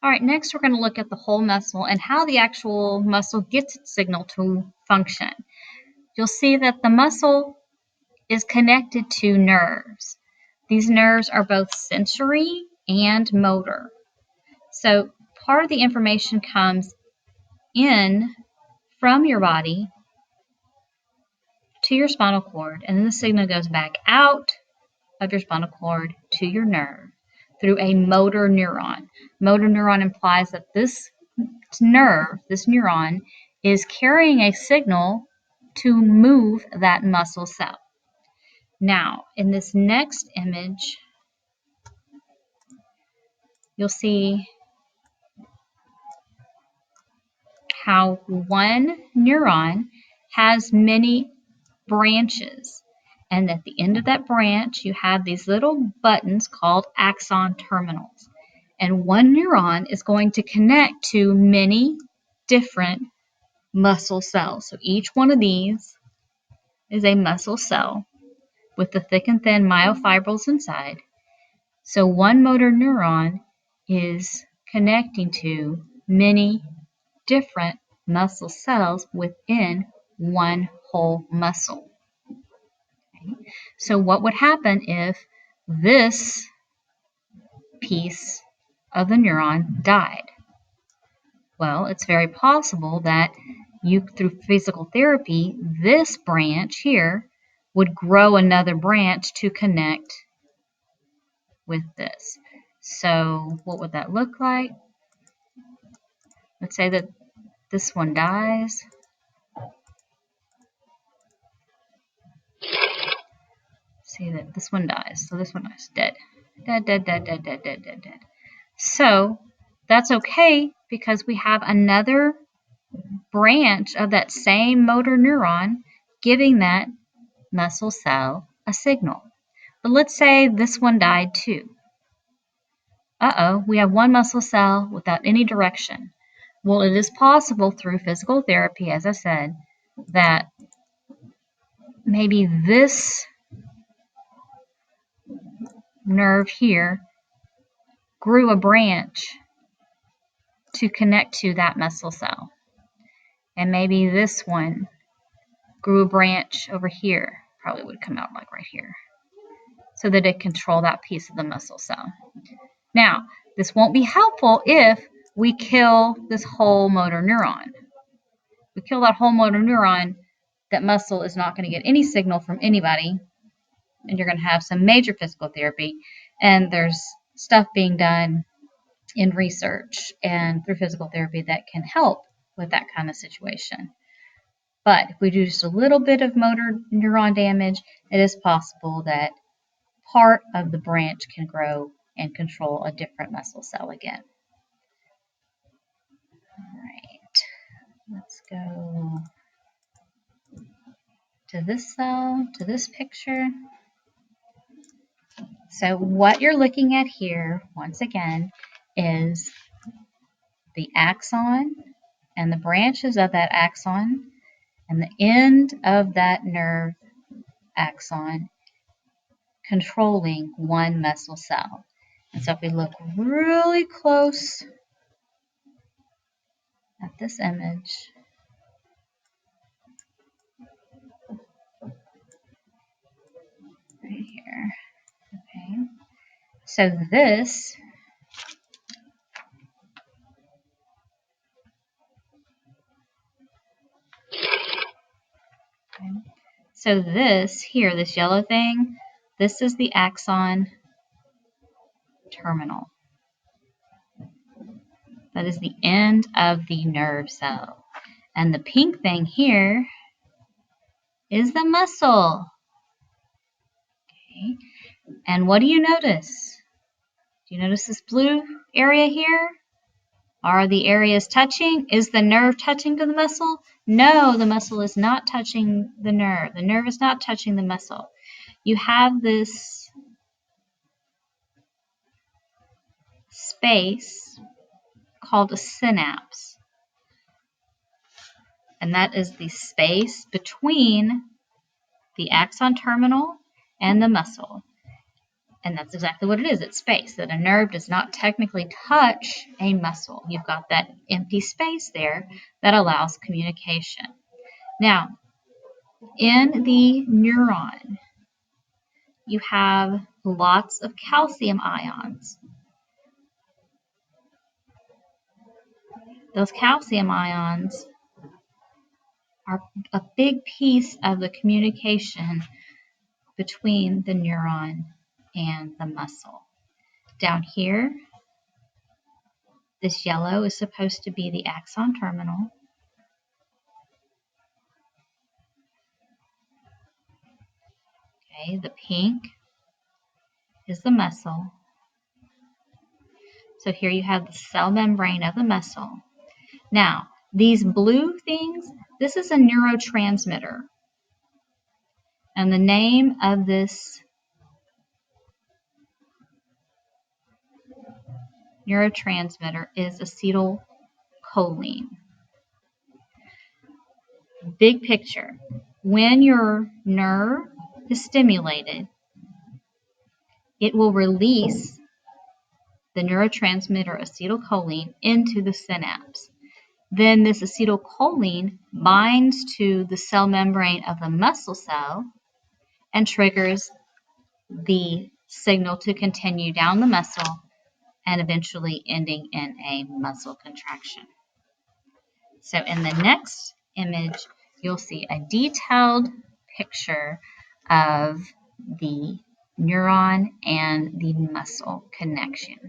All right, next we're going to look at the whole muscle and how the actual muscle gets its signal to function. You'll see that the muscle is connected to nerves. These nerves are both sensory and motor. So part of the information comes in from your body to your spinal cord, and then the signal goes back out of your spinal cord to your nerve through a motor neuron. Motor neuron implies that this nerve, this neuron, is carrying a signal to move that muscle cell. Now, in this next image, you'll see how one neuron has many branches. And at the end of that branch, you have these little buttons called axon terminals. And one neuron is going to connect to many different muscle cells. So each one of these is a muscle cell with the thick and thin myofibrils inside. So one motor neuron is connecting to many different muscle cells within one whole muscle. Okay. So what would happen if this piece of the neuron died? Well, it's very possible that through physical therapy, this branch here would grow another branch to connect with this. So what would that look like? Let's say that this one dies. See that this one dies. So this one dies. Dead. Dead, dead, dead, dead, dead, dead, dead, dead. So that's okay because we have another branch of that same motor neuron giving that muscle cell a signal. But let's say this one died too. We have one muscle cell without any direction. Well, it is possible through physical therapy, as I said, that maybe this nerve here grew a branch to connect to that muscle cell. And maybe this one grew a branch over here, probably would come out like right here, so that it control that piece of the muscle cell. Now, this won't be helpful if we kill this whole motor neuron. We kill that whole motor neuron, that muscle is not going to get any signal from anybody, and you're going to have some major physical therapy. And there's stuff being done in research and through physical therapy that can help with that kind of situation. But if we do just a little bit of motor neuron damage, it is possible that part of the branch can grow and control a different muscle cell again. All right, let's go to this cell, to this picture. So what you're looking at here, once again, is the axon and the branches of that axon and the end of that nerve axon controlling one muscle cell. And so if we look really close at this image, right here, okay, so this here, this yellow thing, this is the axon terminal. That is the end of the nerve cell. And the pink thing here is the muscle. Okay. And what do you notice? Do you notice this blue area here? Are the areas touching? Is the nerve touching to the muscle? No, the muscle is not touching the nerve. The nerve is not touching the muscle. You have this space called a synapse. And that is the space between the axon terminal and the muscle. And that's exactly what it is. It's space. That a nerve does not technically touch a muscle. You've got that empty space there that allows communication. Now, in the neuron, you have lots of calcium ions. Those calcium ions are a big piece of the communication between the neuron and the muscle. Down here, this yellow is supposed to be the axon terminal. Okay, the pink is the muscle. So here you have the cell membrane of the muscle. Now, these blue things, this is a neurotransmitter. And the name of this neurotransmitter is acetylcholine. Big picture. When your nerve is stimulated, it will release the neurotransmitter acetylcholine into the synapse. Then this acetylcholine binds to the cell membrane of the muscle cell and triggers the signal to continue down the muscle and eventually ending in a muscle contraction. So in the next image, you'll see a detailed picture of the neuron and the muscle connection.